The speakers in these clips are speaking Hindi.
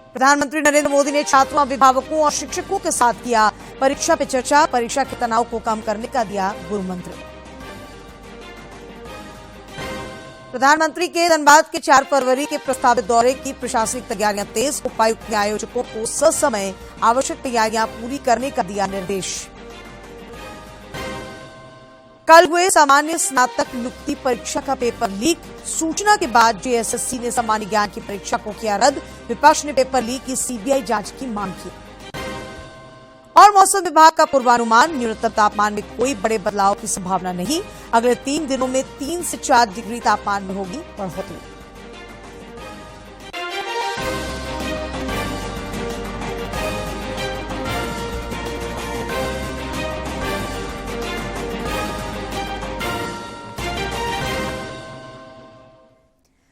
प्रधानमंत्री नरेंद्र मोदी ने छात्रों, अभिभावकों और शिक्षकों के साथ किया परीक्षा पे चर्चा। परीक्षा के तनाव को कम करने का दिया गुरु मंत्र। प्रधानमंत्री के धनबाद के 4 फरवरी के प्रस्तावित दौरे की प्रशासनिक तैयारियां तेज। उपायुक्त ने आयोजकों को ससमय आवश्यक तैयारियां पूरी करने का दिया निर्देश। कल हुए सामान्य स्नातक नियुक्ति परीक्षा का पेपर लीक। सूचना के बाद जेएसएससी ने सामान्य ज्ञान की परीक्षा को किया रद्द। विपक्ष ने पेपर लीक की सीबीआई जांच की मांग की। और मौसम विभाग का पूर्वानुमान, न्यूनतम तापमान में कोई बड़े बदलाव की संभावना नहीं। अगले 3 दिनों में 3 से 4 डिग्री तापमान में होगी बढ़ोतरी।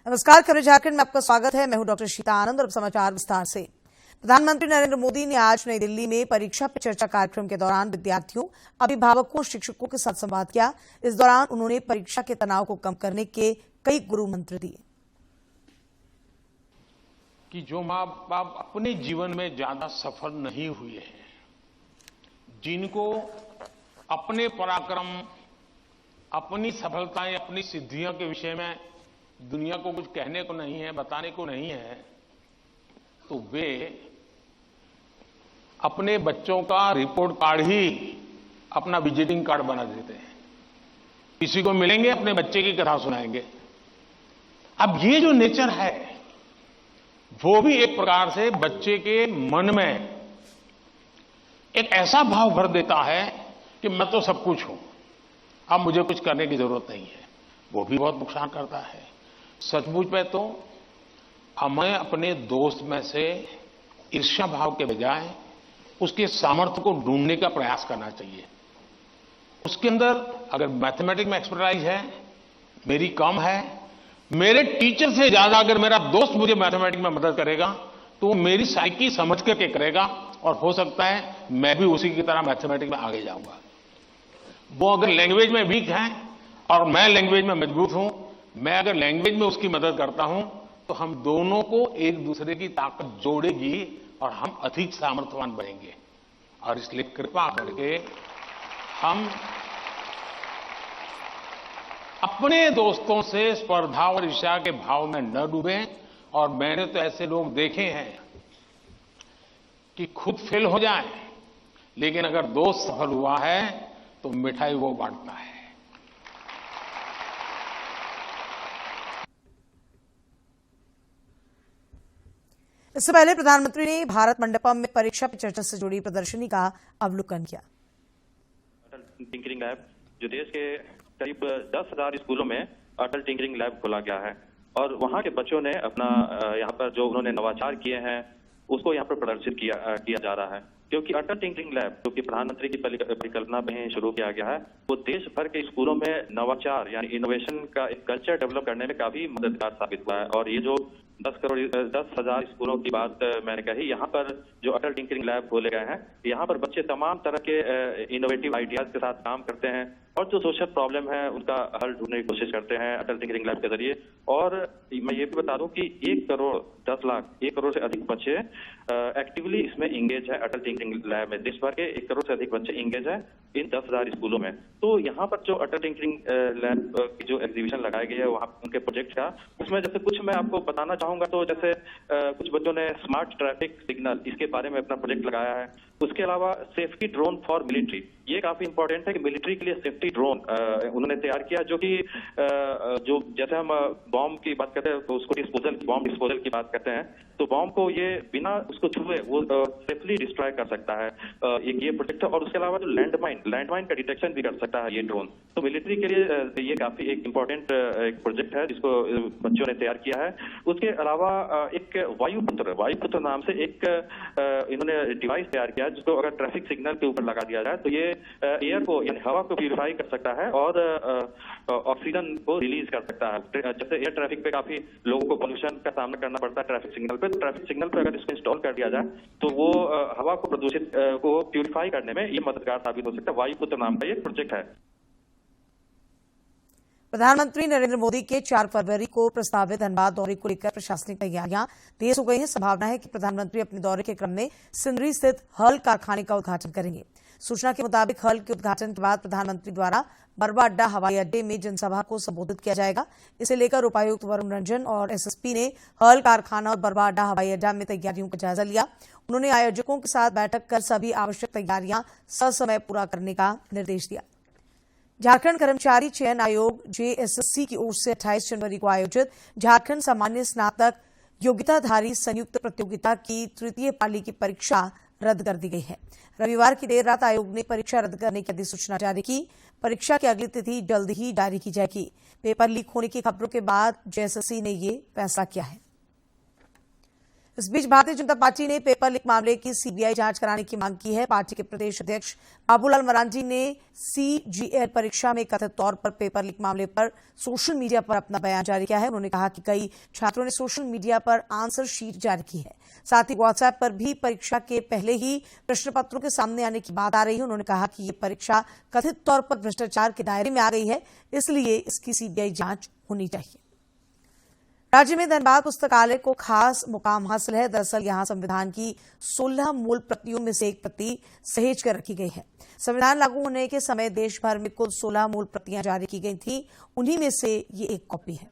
नमस्कार, खबर झारखंड में आपका स्वागत है। मैं हूं डॉक्टर शीता आनंद और समाचार विस्तार से। प्रधानमंत्री नरेंद्र मोदी ने आज नई दिल्ली में परीक्षा पे चर्चा कार्यक्रम के दौरान विद्यार्थियों, अभिभावकों और शिक्षकों के साथ संवाद किया। इस दौरान उन्होंने परीक्षा के तनाव को कम करने के कई गुरु मंत्र दिए। कि जो माँ बाप अपने जीवन में ज्यादा सफल नहीं हुए हैं, जिनको अपने पराक्रम, अपनी सफलताएं, अपनी सिद्धियों के विषय में दुनिया को कुछ कहने को नहीं है, बताने को नहीं है, तो वे अपने बच्चों का रिपोर्ट कार्ड ही अपना विजिटिंग कार्ड बना देते हैं। किसी को मिलेंगे, अपने बच्चे की कथा सुनाएंगे। अब ये जो नेचर है, वो भी एक प्रकार से बच्चे के मन में एक ऐसा भाव भर देता है कि मैं तो सब कुछ हूं, अब मुझे कुछ करने की जरूरत नहीं है। वो भी बहुत नुकसान करता है। सचमुच में तो हमें अपने दोस्त में से ईर्ष्या भाव के बजाय उसके सामर्थ्य को ढूंढने का प्रयास करना चाहिए। उसके अंदर अगर मैथमेटिक्स में एक्सपर्टाइज है, मेरी कम है, मेरे टीचर से ज्यादा अगर मेरा दोस्त मुझे मैथमेटिक्स में मदद करेगा तो वो मेरी साइकी समझ करके करेगा और हो सकता है मैं भी उसी की तरह मैथमेटिक्स में आगे जाऊंगा। वो अगर लैंग्वेज में वीक है और मैं लैंग्वेज में मजबूत हूं, मैं अगर लैंग्वेज में उसकी मदद करता हूं, तो हम दोनों को एक दूसरे की ताकत जोड़ेगी और हम अधिक सामर्थ्यवान बनेंगे। और इसलिए कृपा करके हम अपने दोस्तों से स्पर्धा और ईर्ष्या के भाव में न डूबें। और मैंने तो ऐसे लोग देखे हैं कि खुद फेल हो जाए, लेकिन अगर दोस्त सफल हुआ है तो मिठाई वो बांटता है। इससे पहले प्रधानमंत्री ने भारत मंडपम में परीक्षा पे चर्चा से जुड़ी प्रदर्शनी का अवलोकन किया। अटल टिंकरिंग लैब, जो देश के करीब 10,000 स्कूलों में अटल टिंकरिंग लैब खोला गया है और वहां के बच्चों ने अपना यहाँ पर जो उन्होंने नवाचार किए हैं उसको यहाँ पर प्रदर्शित किया जा रहा है। क्योंकि अटल टिंकरिंग लैब जो कि प्रधानमंत्री की परिकल्पना में ही शुरू किया गया है, वो देश भर के स्कूलों में नवाचार यानी इनोवेशन का एक कल्चर डेवलप करने में काफी मददगार साबित हुआ है। और ये जो 10,000 स्कूलों की बात मैंने कही, यहाँ पर जो अटल टिंकरिंग लैब खोले गए हैं, यहाँ पर बच्चे तमाम तरह के इनोवेटिव आइडियाज के साथ काम करते हैं और जो सोशल प्रॉब्लम है उनका हल ढूंढने की कोशिश करते हैं अटल टिंकरिंग लैब के जरिए। और मैं ये भी बता दूं कि 1 करोड़ से अधिक बच्चे एक्टिवली इसमें इंगेज है। अटल टिंकरिंग लैब में देश भर के 1 करोड़ से अधिक बच्चे इंगेज है इन 10,000 स्कूलों में। तो यहाँ पर जो अटल टिंकरिंग लैब की जो एग्जीबिशन लगाई गई है वहाँ उनके प्रोजेक्ट का, उसमें जैसे कुछ मैं आपको बताना चाहूंगा। तो जैसे कुछ बच्चों ने स्मार्ट ट्रैफिक सिग्नल, इसके बारे में अपना प्रोजेक्ट लगाया है। उसके अलावा सेफ्टी ड्रोन फॉर मिलिट्री, ये काफी इंपॉर्टेंट है कि मिलिट्री के लिए सेफ्टी ड्रोन उन्होंने तैयार किया, जो कि जो जैसे हम बॉम्ब की बात करते हैं तो उसको बॉम्ब डिस्पोजल की बात करते हैं, तो बॉम्ब को ये बिना उसको छुए वो सेफली डिस्ट्रॉय कर सकता है। एक ये प्रोजेक्ट है। और उसके अलावा जो लैंडमाइन का डिटेक्शन भी कर सकता है ये ड्रोन। तो मिलिट्री के लिए ये काफी एक इंपॉर्टेंट एक प्रोजेक्ट है जिसको बच्चों ने तैयार किया है। उसके अलावा एक वायुपुत्र नाम से एक इन्होंने डिवाइस तैयार किया जिसको अगर ट्रैफिक सिग्नल के ऊपर लगा दिया जाए तो ये एयर को यानी हवा को प्यूरिफाई कर सकता है और ऑक्सीजन को रिलीज कर सकता है। जैसे एयर ट्रैफिक पे काफी लोगों को पोल्यूशन का सामना करना पड़ता है ट्रैफिक सिग्नल पे, तो ट्रैफिक सिग्नल पे अगर इसको इंस्टॉल कर दिया जाए तो वो हवा को प्रदूषित को प्यूरिफाई करने में ये मददगार साबित हो सकता है। वायुपुत्र नाम का ये प्रोजेक्ट है। प्रधानमंत्री नरेंद्र मोदी के 4 फरवरी को प्रस्तावित धनबाद दौरे को लेकर प्रशासनिक तैयारियां तेज हो गई हैं। संभावना है कि प्रधानमंत्री अपने दौरे के क्रम में सिंदरी स्थित हल कारखाने का उद्घाटन करेंगे। सूचना के मुताबिक हल के उद्घाटन के बाद प्रधानमंत्री द्वारा बरवा अड्डा हवाई अड्डे में जनसभा को संबोधित किया जाएगा। इसे लेकर उपायुक्त वरुण रंजन और एसएसपी ने हल कारखाना और बरवा अड्डा हवाई अड्डा में तैयारियों का जायजा लिया। उन्होंने आयोजकों के साथ बैठक कर सभी आवश्यक तैयारियां ससमय पूरा करने का निर्देश दिया। झारखंड कर्मचारी चयन आयोग जेएसएससी की ओर से 28 जनवरी को आयोजित झारखंड सामान्य स्नातक योग्यताधारी संयुक्त प्रतियोगिता की तृतीय पाली की परीक्षा रद्द कर दी गई है। रविवार की देर रात आयोग ने परीक्षा रद्द करने की अधिसूचना जारी की। परीक्षा की अगली तिथि जल्द ही जारी की जाएगी। पेपर लीक होने की खबरों के बाद जेएसएससी ने ये फैसला किया है। इस बीच भारतीय जनता पार्टी ने पेपर लीक मामले की सीबीआई जांच कराने की मांग की है। पार्टी के प्रदेश अध्यक्ष बाबूलाल मरांडी ने सीजीएल परीक्षा में कथित तौर पर पेपर लीक मामले पर सोशल मीडिया पर अपना बयान जारी किया है। उन्होंने कहा कि कई छात्रों ने सोशल मीडिया पर आंसर शीट जारी की है। साथ ही व्हाट्सएप पर भी परीक्षा के पहले ही प्रश्न पत्रों के सामने आने की बात आ रही है। उन्होंने कहा कि ये परीक्षा कथित तौर पर भ्रष्टाचार के दायरे में आ गई है, इसलिए इसकी सीबीआई जांच होनी चाहिए। राज्य में धनबाद पुस्तकालय को खास मुकाम हासिल है। दरअसल यहां संविधान की 16 मूल प्रतियों में से एक प्रति सहेज कर रखी गई है। संविधान लागू होने के समय देश भर में कुल 16 मूल प्रतियां जारी की गई थी, उन्हीं में से ये एक कॉपी है।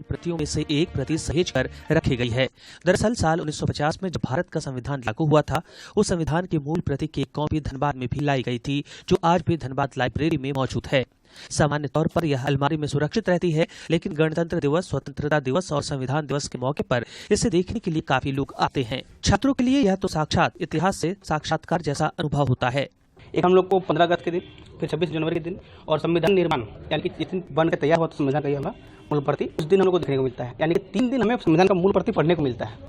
प्रतियों में से एक प्रति सहेज कर रखी गई है। दरअसल साल 1950 में जब भारत का संविधान लागू हुआ था, उस संविधान की मूल प्रति की एक कॉपी धनबाद में भी लाई गई थी, जो आज भी धनबाद लाइब्रेरी में मौजूद है। सामान्य तौर पर यह अलमारी में सुरक्षित रहती है, लेकिन गणतंत्र दिवस, स्वतंत्रता दिवस और संविधान दिवस के मौके पर इसे देखने के लिए काफी लोग आते हैं। छात्रों के लिए यह तो साक्षात इतिहास से साक्षात्कार जैसा अनुभव होता है। एक हम लोग को 15 अगस्त के दिन, फिर 26 जनवरी के दिन और संविधान निर्माण यानी कि जिस दिन बन के तैयार हुआ था संविधान का ये हमारा मूल प्रति, उस दिन हम लोग को देखने को मिलता है। यानी कि 3 दिन हमें संविधान का मूल प्रति पढ़ने को मिलता है।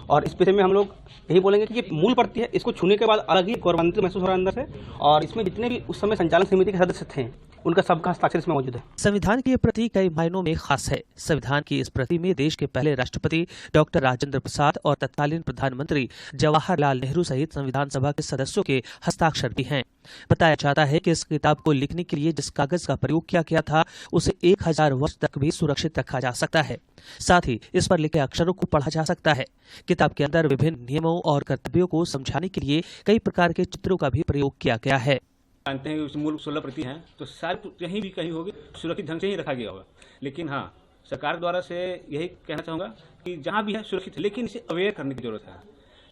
और इस विषय में हम लोग यही बोलेंगे कि ये मूल प्रति है, इसको छूने के बाद अलग ही गौरवान्वित महसूस हो रहा है अंदर से। और इसमें जितने भी उस समय संचालन समिति के सदस्य थे, उनका सबका हस्ताक्षर इसमें मौजूद है। संविधान की यह प्रति कई मायनों में खास है। संविधान की इस प्रति में देश के पहले राष्ट्रपति डॉक्टर राजेंद्र प्रसाद और तत्कालीन प्रधानमंत्री जवाहरलाल नेहरू सहित संविधान सभा के सदस्यों के हस्ताक्षर भी हैं। बताया जाता है कि इस किताब को लिखने के लिए जिस कागज का प्रयोग किया गया था, उसे 1000 वर्ष तक भी सुरक्षित रखा जा सकता है। साथ ही इस पर लिखे अक्षरों को पढ़ा जा सकता है। किताब के अंदर विभिन्न नियमों और कर्तव्यों को समझाने के लिए कई प्रकार के चित्रों का भी प्रयोग किया गया है। जानते हैं कि मूल 16 प्रति हैं, तो शायद कहीं भी कहीं होगी सुरक्षित ढंग से ही रखा गया होगा। लेकिन हाँ, सरकार द्वारा से यही कहना चाहूँगा कि जहाँ भी है सुरक्षित है, लेकिन इसे अवेयर करने की जरूरत है।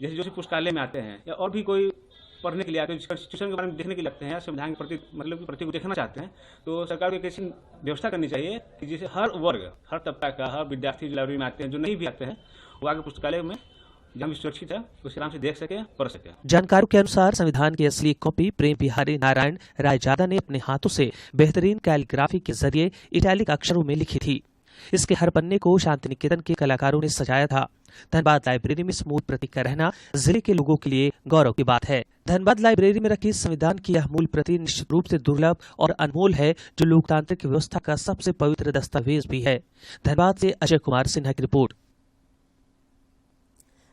जैसे जो पुस्तकालय में आते हैं या और भी कोई पढ़ने के लिए आते हैं, कॉन्स्टिट्यूशन के बारे में देखने के लिए लगते हैं या संविधान के प्रति मतलब की प्रति को देखना चाहते हैं, तो सरकार को एक ऐसी व्यवस्था करनी चाहिए कि जिसे हर वर्ग, हर तबका का, हर विद्यार्थी लाइब्रेरी में आते हैं, जो नहीं भी आते हैं, वो आगे पुस्तकालय में जहाँ भी सुरक्षित है उसे आराम से देख सके, पढ़ सके। जानकारों के अनुसार संविधान की असली कॉपी प्रेम बिहारी नारायण रायजादा ने अपने हाथों से बेहतरीन कैलीग्राफी के जरिए इटैलिक अक्षरों में लिखी थी। इसके हर पन्ने को शांति निकेतन के कलाकारों ने सजाया था। धनबाद लाइब्रेरी में इस मूल प्रति का रहना जिले के लोगों के लिए गौरव की बात है। धनबाद लाइब्रेरी में रखी संविधान की यह मूल प्रति निश्चित रूप से दुर्लभ और अनमोल है, जो लोकतांत्रिक व्यवस्था का सबसे पवित्र दस्तावेज भी है। धनबाद से अजय कुमार सिन्हा की रिपोर्ट।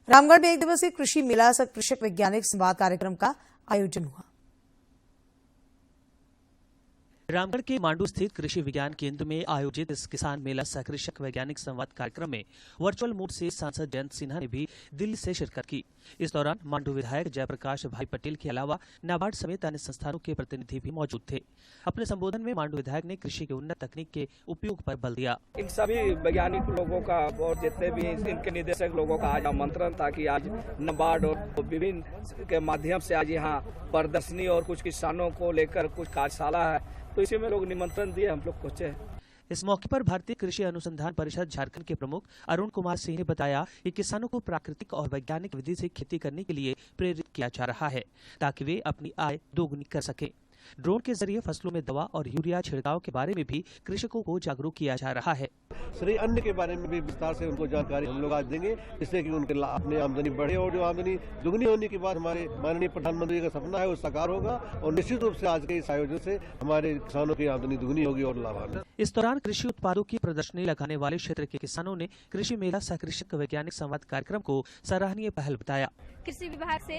रामगढ़ में 1 दिवसीय कृषि मेला सह कृषक वैज्ञानिक संवाद कार्यक्रम का आयोजन हुआ। रामगढ़ के मांडू स्थित कृषि विज्ञान केंद्र में आयोजित इस किसान मेला सह कृषक वैज्ञानिक संवाद कार्यक्रम में वर्चुअल मोड से सांसद जयंत सिन्हा ने भी दिल्ली से शिरकत की। इस दौरान मांडू विधायक जयप्रकाश भाई पटेल के अलावा नाबार्ड समेत अन्य संस्थानों के प्रतिनिधि भी मौजूद थे। अपने संबोधन में मांडू विधायक ने कृषि के उन्नत तकनीक के उपयोग पर बल दिया। इन सभी वैज्ञानिक लोगों का और जितने भी इनके निदेशक लोगों का आज आमंत्रण था कि आज नाबार्ड और विभिन्न के माध्यम से आज यहाँ प्रदर्शनी और कुछ किसानों को लेकर कुछ कार्यशाला है, तो इसी में लोग निमंत्रण दिए, हम लोग पहुंचे। इस मौके पर भारतीय कृषि अनुसंधान परिषद झारखंड के प्रमुख अरुण कुमार सिंह ने बताया कि किसानों को प्राकृतिक और वैज्ञानिक विधि से खेती करने के लिए प्रेरित किया जा रहा है, ताकि वे अपनी आय दोगुनी कर सकें। ड्रोन के जरिए फसलों में दवा और यूरिया छिड़काव के बारे में भी कृषकों को जागरूक किया जा रहा है। श्री अन्न के बारे में भी विस्तार से उनको जानकारी हम लोग आज देंगे, जिससे कि उनके अपने आमदनी बढ़े और जो आमदनी दुगनी होने के बाद हमारे माननीय प्रधानमंत्री का सपना है वो साकार होगा और निश्चित रूप से आज के इस आयोजन से हमारे किसानों की आमदनी दुगनी होगी और लाभान्वित। इस दौरान कृषि उत्पादों की प्रदर्शनी लगाने वाले क्षेत्र के किसानों ने कृषि मेला सह कृषक वैज्ञानिक संवाद कार्यक्रम को सराहनीय पहल बताया। कृषि विभाग से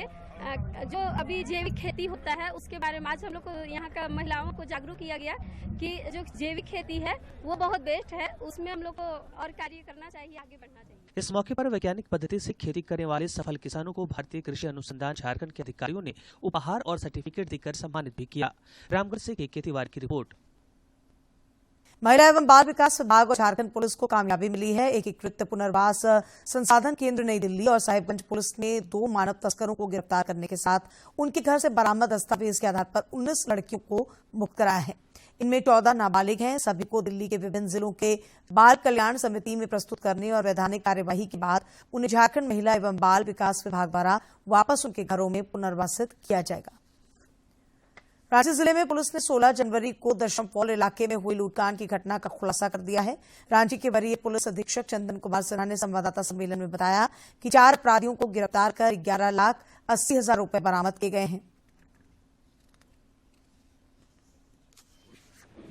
जो अभी जैविक खेती होता है उसके बारे में आज हम लोग को यहाँ का महिलाओं को जागरूक किया गया कि जो जैविक खेती है वो बहुत बेस्ट है, उसमें हम लोग को और कार्य करना चाहिए, आगे बढ़ना चाहिए। इस मौके पर वैज्ञानिक पद्धति से खेती करने वाले सफल किसानों को भारतीय कृषि अनुसंधान झारखंड के अधिकारियों ने उपहार और सर्टिफिकेट देकर सम्मानित भी किया। रामगढ़ से के तिवारी की रिपोर्ट। महिला एवं बाल विकास विभाग और झारखंड पुलिस को कामयाबी मिली है। एकीकृत पुनर्वास संसाधन केंद्र नई दिल्ली और साहिबगंज पुलिस ने 2 मानव तस्करों को गिरफ्तार करने के साथ उनके घर से बरामद दस्तावेज के आधार पर 19 लड़कियों को मुक्त कराया है। इनमें 14 नाबालिग हैं। सभी को दिल्ली के विभिन्न जिलों के बाल कल्याण समिति में प्रस्तुत करने और वैधानिक कार्यवाही के बाद उन्हें झारखंड महिला एवं बाल विकास विभाग द्वारा वापस उनके घरों में पुनर्वासित किया जाएगा। रांची जिले में पुलिस ने 16 जनवरी को दशम फॉल इलाके में हुई लूटकांड की घटना का खुलासा कर दिया है। रांची के वरीय पुलिस अधीक्षक चंदन कुमार सिन्हा ने संवाददाता सम्मेलन में बताया कि 4 अपराधियों को गिरफ्तार कर 11,80,000 रुपए बरामद किए गए हैं।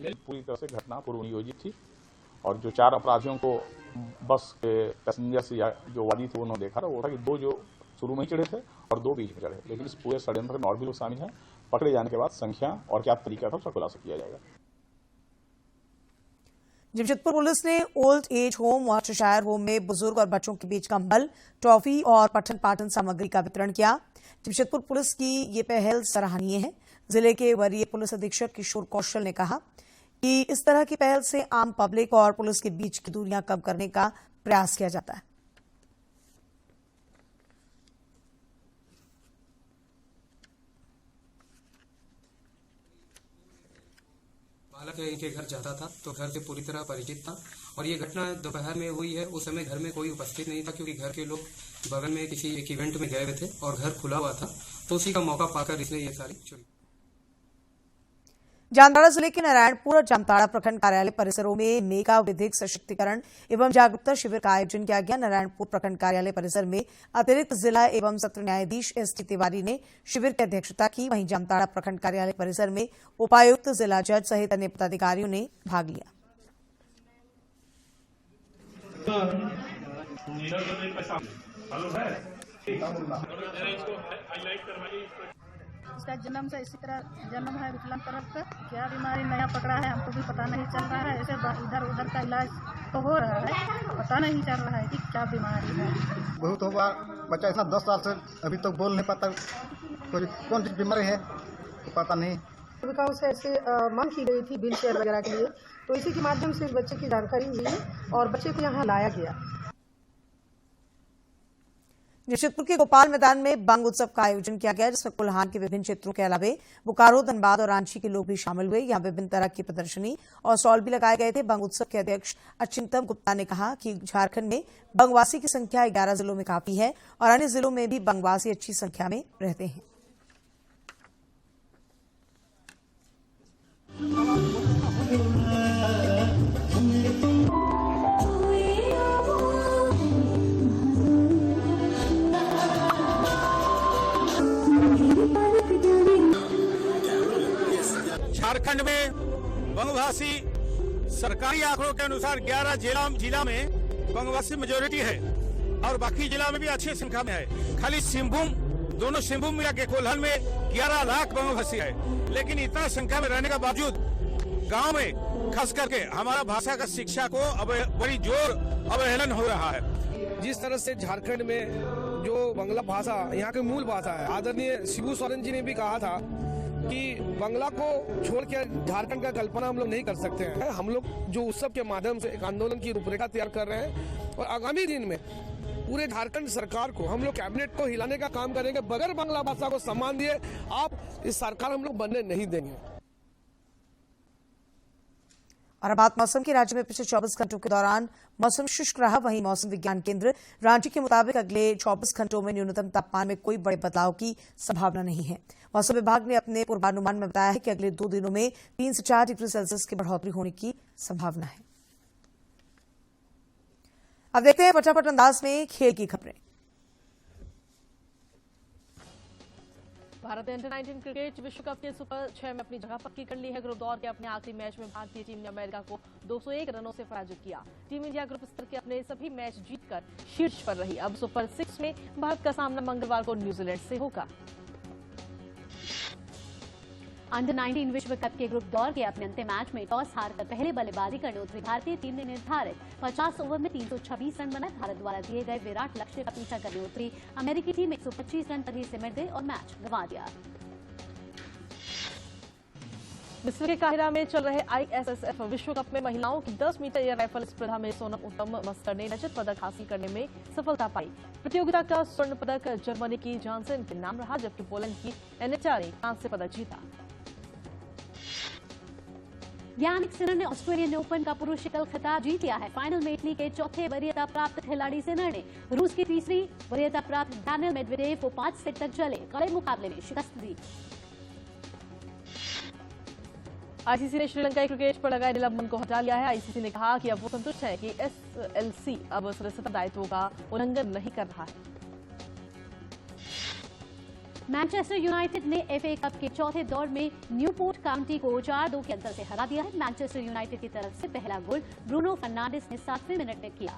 पूरी तरह से घटना पूर्व नियोजित थी और जो 4 अपराधियों को बस के पैसेंजर से जो वादी थे उन्होंने देखा था, वो था कि 2 जो शुरू में चढ़े थे और 2 बीच में चढ़े, लेकिन इस पूरे षड्यंत्र में और भी लोग शामिल हैं। पकड़े जाने के बाद संख्या और क्या तरीका था उसका खुलासा किया जाएगा। जमशेदपुर पुलिस ने ओल्ड एज होम और चेशायर होम में बुजुर्ग और बच्चों के बीच कंबल, टॉफी और पठन पाठन सामग्री का वितरण किया। जमशेदपुर पुलिस की ये पहल सराहनीय है। जिले के वरीय पुलिस अधीक्षक किशोर कौशल ने कहा कि इस तरह की पहल से आम पब्लिक और पुलिस के बीच की दूरियां कम करने का प्रयास किया जाता है। बालक इनके घर जाता था तो घर से पूरी तरह परिचित था और ये घटना दोपहर में हुई है। उस समय घर में कोई उपस्थित नहीं था क्योंकि घर के लोग बगल में किसी एक इवेंट में गए हुए थे और घर खुला हुआ था, तो उसी का मौका पाकर इसने ये सारी चोरी। जामताड़ा जिले के नारायणपुर और जामताड़ा प्रखंड कार्यालय परिसरों में मेगा विधिक सशक्तिकरण एवं जागरूकता शिविर का आयोजन किया गया। नारायणपुर प्रखंड कार्यालय परिसर में अतिरिक्त जिला एवं सत्र न्यायाधीश एस.टी. तिवारी ने शिविर की अध्यक्षता की। वहीं जामताड़ा प्रखंड कार्यालय परिसर में उपायुक्त, जिला जज सहित अन्य पदाधिकारियों ने भाग लिया। इसका जन्म से इसी तरह जन्म है विकलांग तरफ का, क्या बीमारी नया पकड़ा है हमको भी पता नहीं चल रहा है। ऐसे इधर उधर का इलाज तो हो रहा है, पता नहीं चल रहा है कि क्या बीमारी है। बहुत होगा बच्चा ऐसा 10 साल से अभी तक बोल नहीं पाता, कोई कौन सी बीमारी है तो पता नहीं। विकास से ऐसे मांग की गई थी व्हील चेयर वगैरह के लिए, तो इसी के माध्यम से इस बच्चे की जानकारी हुई और बच्चे को यहाँ लाया गया। जमशेदपुर के गोपाल मैदान में बंग उत्सव का आयोजन किया गया, जिसमें कुल्हान के विभिन्न क्षेत्रों के अलावे बोकारो, धनबाद और रांची के लोग भी शामिल हुए। यहाँ विभिन्न तरह की प्रदर्शनी और स्टॉल भी लगाए गए थे। बंग उत्सव के अध्यक्ष अचिंतम गुप्ता ने कहा कि झारखंड में बंगवासी की संख्या 11 जिलों में काफी है और अन्य जिलों में भी बंगवासी अच्छी संख्या में रहते हैं। झारखंड में बंगवासी सरकारी आंकड़ों के अनुसार 11 जिला में बंगवासी मेजोरिटी है और बाकी जिला में भी अच्छी संख्या में है। खाली सिंहभूम, दोनों सिंहभूम मिला के कोल्हान में 11 लाख बंगवासी है, लेकिन इतना संख्या में रहने के बावजूद गांव में खास करके हमारा भाषा का शिक्षा को अब बड़ी जोर अवहेलन हो रहा है। जिस तरह से झारखंड में जो बांग्ला भाषा यहाँ की मूल भाषा है, आदरणीय शिबू सोरेन जी ने भी कहा था कि बांग्ला को छोड़ के झारखंड का कल्पना हम लोग नहीं कर सकते हैं। हम लोग जो उत्सव के माध्यम से एक आंदोलन की रूपरेखा तैयार कर रहे हैं और आगामी दिन में पूरे झारखंड सरकार को हम लोग कैबिनेट को हिलाने का काम करेंगे। बगैर बांग्ला भाषा को सम्मान दिए आप इस सरकार हम लोग बनने नहीं देंगे। और अब बात मौसम की। राज्य में पिछले 24 घंटों के दौरान मौसम शुष्क रहा। वहीं मौसम विज्ञान केंद्र रांची के मुताबिक अगले 24 घंटों में न्यूनतम तापमान में कोई बड़े बदलाव की संभावना नहीं है। मौसम विभाग ने अपने पूर्वानुमान में बताया है कि अगले 2 दिनों में 3 से 4 डिग्री सेल्सियस की बढ़ोतरी होने की संभावना है। अब देखते हैं फटाफट अंदाज में खेल की खबरें। भारत ने अंडर-19 क्रिकेट विश्व कप के सुपर 6 में अपनी जगह पक्की कर ली है। ग्रुप दौर के अपने आखिरी मैच में भारतीय टीम ने अमेरिका को 201 रनों से पराजित किया। टीम इंडिया ग्रुप स्तर के अपने सभी मैच जीतकर शीर्ष पर रही। अब सुपर 6 में भारत का सामना मंगलवार को न्यूजीलैंड से होगा। अंडर-19 विश्व कप के ग्रुप दौर के अपने अंतिम मैच में टॉस हारकर पहले बल्लेबाजी करने उतरी भारतीय टीम ने निर्धारित 50 ओवर में 326 रन बनाए। भारत द्वारा दिए गए विराट लक्ष्य का पीछा करने उतरी अमेरिकी टीम 125 रन पर ही सिमट गई और मैच गंवा दिया। मिस्र के काहिरा में चल रहे ISSF विश्व कप में महिलाओं की 10 मीटर एयर राइफल स्पर्धा में सोनम उत्तम मस्कर ने रजत पदक हासिल करने में सफलता पाई। प्रतियोगिता का स्वर्ण पदक जर्मनी की जॉनसन के नाम रहा, जबकि पोलैंड की एनेटा ने कांस्य पदक जीता। यानिक सिनर ने ऑस्ट्रेलियन ओपन का पुरुष एकल खिताब जीत लिया है। फाइनल में इटली के चौथे वरीयता प्राप्त खिलाड़ी सिनर ने रूस की तीसरी वरीयता प्राप्त डैनियल मेडवेडेव को 5 सेट तक चले कड़े मुकाबले में शिकस्त दी। ICC ने श्रीलंकाई क्रिकेट पर लगाए निलंबन को हटा लिया है। ICC ने कहा कि अब वो संतुष्ट है कि SLC अब सदस्यता दायित्वों का उल्लंघन नहीं कर रहा है। मैनचेस्टर यूनाइटेड ने FA कप के चौथे दौर में न्यूपोर्ट काउंटी को 4-2 के अंतर से हरा दिया है। मैनचेस्टर यूनाइटेड की तरफ से पहला गोल ब्रूनो फर्नांडिस ने 7वें मिनट में किया।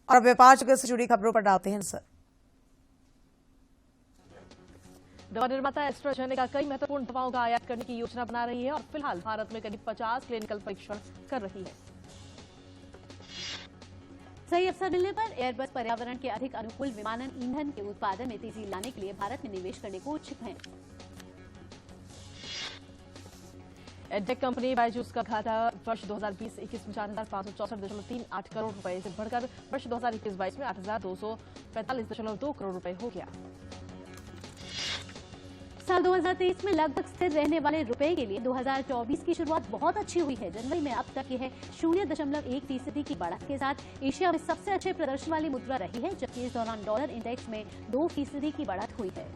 और अब 5 अगस्त से जुड़ी खबरों पर डालते हैं सर। दवा निर्माता एस्ट्राजेनेका कई महत्वपूर्ण दवाओं का आयात करने की योजना बना रही है और फिलहाल भारत में करीब 50 क्लिनिकल परीक्षण कर रही है। सही अवसर मिलने पर एयरबस पर्यावरण के अधिक अनुकूल विमानन ईंधन के उत्पादन में तेजी लाने के लिए भारत में निवेश करने को इच्छुक है। एडटेक कंपनी बायजूस का घाटा वर्ष 2020-21 में 4,564.38 करोड़ रुपए से बढ़कर वर्ष 2021-22 में 8,245.2 करोड़ रुपए हो गया। साल 2023 में लगभग स्थिर रहने वाले रुपए के लिए 2024 की शुरुआत बहुत अच्छी हुई है। जनवरी में अब तक यह 0.1% की बढ़त के साथ एशिया में सबसे अच्छे प्रदर्शन वाली मुद्रा रही है, जबकि इस दौरान डॉलर इंडेक्स में 2% की बढ़त हुई है।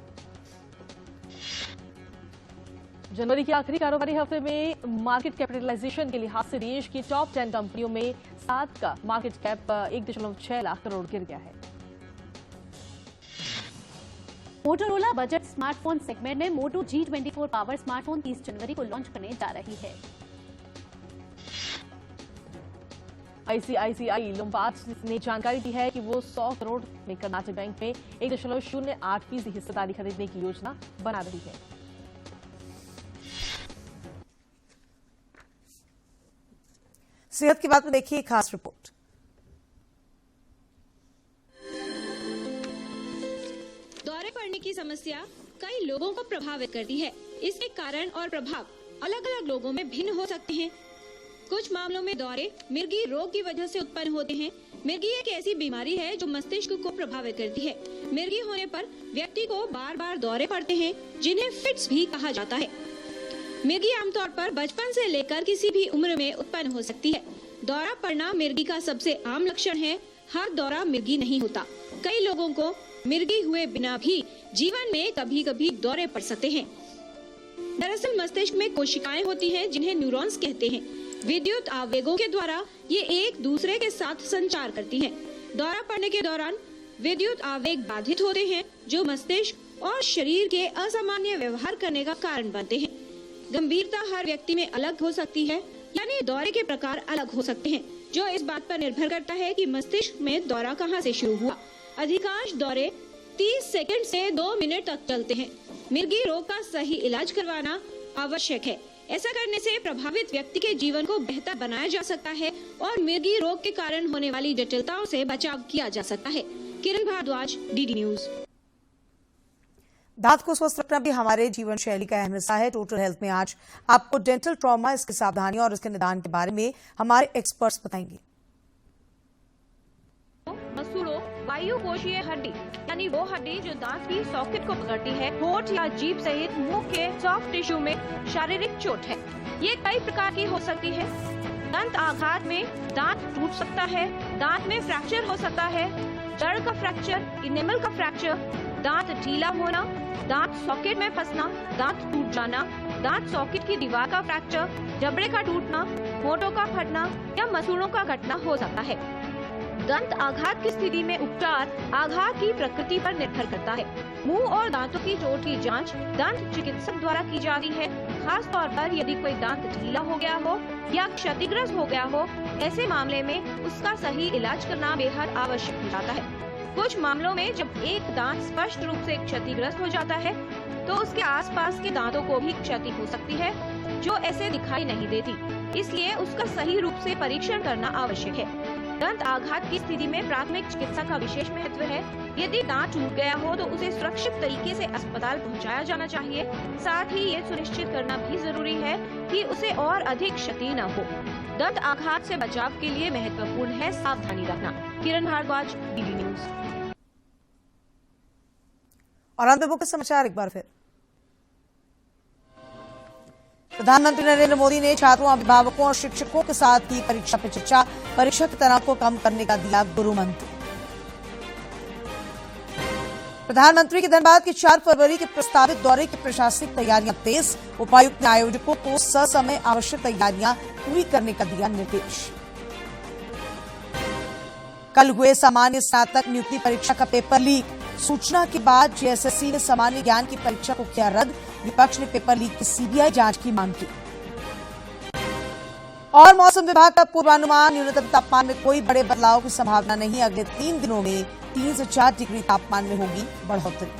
जनवरी के आखिरी कारोबारी हफ्ते में मार्केट कैपिटलाइजेशन के लिहाज से देश की टॉप 10 कंपनियों में 7 का मार्केट कैप 1.6 लाख करोड़ गिर गया है। मोटोरोला बजट स्मार्टफोन सेगमेंट में मोटो G24 पावर स्मार्टफोन 30 जनवरी को लॉन्च करने जा रही है। ICICI लोम्बार्ड ने जानकारी दी है कि वो 100 करोड़ में कर्नाटक बैंक में 1.08% हिस्सेदारी खरीदने की योजना बना रही है। सेहत की बात में देखिए खास रिपोर्ट। दौरे पड़ने की समस्या कई लोगों को प्रभावित करती है। इसके कारण और प्रभाव अलग अलग लोगों में भिन्न हो सकते हैं। कुछ मामलों में दौरे मिर्गी रोग की वजह से उत्पन्न होते हैं। मिर्गी एक ऐसी बीमारी है जो मस्तिष्क को प्रभावित करती है। मिर्गी होने पर व्यक्ति को बार बार दौरे पड़ते हैं, जिन्हें फिट्स भी कहा जाता है। मिर्गी आमतौर पर बचपन से लेकर किसी भी उम्र में उत्पन्न हो सकती है। दौरा पड़ना मिर्गी का सबसे आम लक्षण है। हर दौरा मिर्गी नहीं होता। कई लोगों को मिर्गी हुए बिना भी जीवन में कभी कभी दौरे पड़ सकते हैं। दरअसल मस्तिष्क में कोशिकाएं होती हैं, जिन्हें न्यूरॉन्स कहते हैं। विद्युत आवेगों के द्वारा ये एक दूसरे के साथ संचार करती हैं। दौरा पड़ने के दौरान विद्युत आवेग बाधित होते हैं, जो मस्तिष्क और शरीर के असामान्य व्यवहार करने का कारण बनते हैं। गंभीरता हर व्यक्ति में अलग हो सकती है, यानी दौरे के प्रकार अलग हो सकते हैं, जो इस बात पर निर्भर करता है कि मस्तिष्क में दौरा कहां से शुरू हुआ। अधिकांश दौरे 30 सेकंड से 2 मिनट तक चलते हैं। मिर्गी रोग का सही इलाज करवाना आवश्यक है। ऐसा करने से प्रभावित व्यक्ति के जीवन को बेहतर बनाया जा सकता है और मिर्गी रोग के कारण होने वाली जटिलताओं से बचाव किया जा सकता है। किरण भारद्वाज, DD न्यूज। दांत को स्वस्थ रखना भी हमारे जीवन शैली का अहम हिस्सा है। टोटल हेल्थ में आज आपको डेंटल ट्रॉमा, इसकी सावधानियों और इसके निदान के बारे में हमारे एक्सपर्ट्स बताएंगे। मसूड़ों वायु कोशीय हड्डी यानी वो हड्डी जो दांत की सॉकेट को पकड़ती है, होठ या जीभ सहित मुंह के सॉफ्ट टिश्यू में शारीरिक चोट है। ये कई प्रकार की हो सकती है। दंत आघात में दांत टूट सकता है, दांत में फ्रैक्चर हो सकता है, जड़ का फ्रैक्चर, इनेमल का फ्रैक्चर, दांत ढीला होना, दांत सॉकेट में फंसना, दांत टूट जाना, दांत सॉकेट की दीवार का फ्रैक्चर, जबड़े का टूटना, होठों का फटना या मसूड़ों का घटना हो सकता है। दंत आघात की स्थिति में उपचार आघात की प्रकृति पर निर्भर करता है। मुंह और दांतों की चोट की जांच दंत चिकित्सक द्वारा की जाती है। खास तौर पर यदि कोई दांत ढीला हो गया हो या क्षतिग्रस्त हो गया हो, ऐसे मामले में उसका सही इलाज करना बेहद आवश्यक हो जाता है। कुछ मामलों में जब एक दांत स्पष्ट रूप से क्षतिग्रस्त हो जाता है तो उसके आसपास के दांतों को भी क्षति हो सकती है जो ऐसे दिखाई नहीं देती, इसलिए उसका सही रूप से परीक्षण करना आवश्यक है। दंत आघात की स्थिति में प्राथमिक चिकित्सा का विशेष महत्व है। यदि दांत टूट गया हो तो उसे सुरक्षित तरीके से अस्पताल पहुंचाया जाना चाहिए। साथ ही ये सुनिश्चित करना भी जरूरी है कि उसे और अधिक क्षति न हो। दंत आघात से बचाव के लिए महत्वपूर्ण है सावधानी रखना। किरण भारद्वाज, डीडी न्यूज। और अंत में मुख्य समाचार एक बार फिर। प्रधानमंत्री नरेंद्र मोदी ने छात्रों, अभिभावकों और शिक्षकों के साथ की परीक्षा पे चर्चा। परीक्षा के तनाव को कम करने का दिया गुरु मंत्र। प्रधानमंत्री के धनबाद की 4 फरवरी के प्रस्तावित दौरे की प्रशासनिक तैयारियां तेज। उपायुक्त ने आयोजकों को ससमय आवश्यक तैयारियां पूरी करने का दिया निर्देश। कल हुए सामान्य स्नातक नियुक्ति परीक्षा का पेपर लीक। सूचना के बाद जेएसएससी ने सामान्य ज्ञान की परीक्षा को किया रद्द। विपक्ष ने पेपर लीक की सीबीआई जांच की मांग की। और मौसम विभाग का पूर्वानुमान, न्यूनतम तापमान में कोई बड़े बदलाव की संभावना नहीं। अगले 3 दिनों में 3 से 4 डिग्री तापमान में होगी बढ़ोतरी।